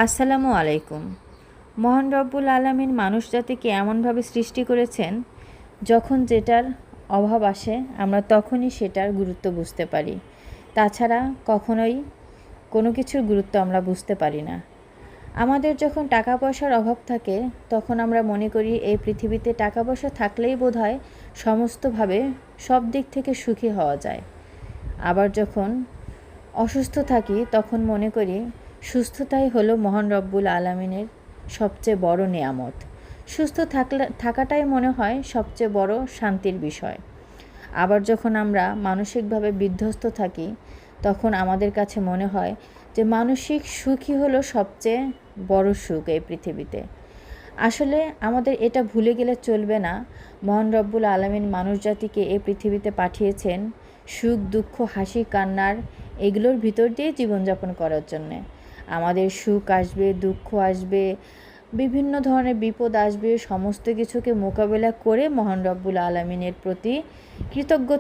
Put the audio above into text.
আসসালামু আলাইকুম। মহান রব্বুল আলামিন মানুষ জাতিকে এমনভাবে সৃষ্টি করেছেন, যখন যেটার অভাব আসে আমরা তখনই সেটার গুরুত্ব বুঝতে পারি। তাছাড়া কখনোই কোনো কিছুর গুরুত্ব আমরা বুঝতে পারি না। আমাদের যখন টাকা পয়সার অভাব থাকে, তখন আমরা মনে করি এই পৃথিবীতে টাকা পয়সা থাকলেই বোধহয় সমস্তভাবে সব দিক থেকে সুখী হওয়া যায়। আবার যখন অসুস্থ থাকি, তখন মনে করি সুস্থতাই হলো মহান রব্বুল আলামিনের সবচেয়ে বড় নেয়ামত। সুস্থ থাকাটাই মনে হয় সবচেয়ে বড় শান্তির বিষয়। আবার যখন আমরা মানসিকভাবে বিধ্বস্ত থাকি, তখন আমাদের কাছে মনে হয় যে মানসিক সুখই হলো সবচেয়ে বড় সুখ এই পৃথিবীতে। আসলে আমাদের এটা ভুলে গেলে চলবে না, মহান রব্বুল আলামিন মানুষ জাতিকে এই পৃথিবীতে পাঠিয়েছেন সুখ, দুঃখ, হাসি, কান্নার এগুলোর ভিতর দিয়ে জীবনযাপন করার জন্যে। আমাদের সুখ আসবে, দুঃখ আসবে, বিভিন্ন ধরনের বিপদ আসবে, সমস্ত কিছুকে মোকাবেলা করে মহান রব্বুল আলামিনের প্রতি কৃতজ্ঞ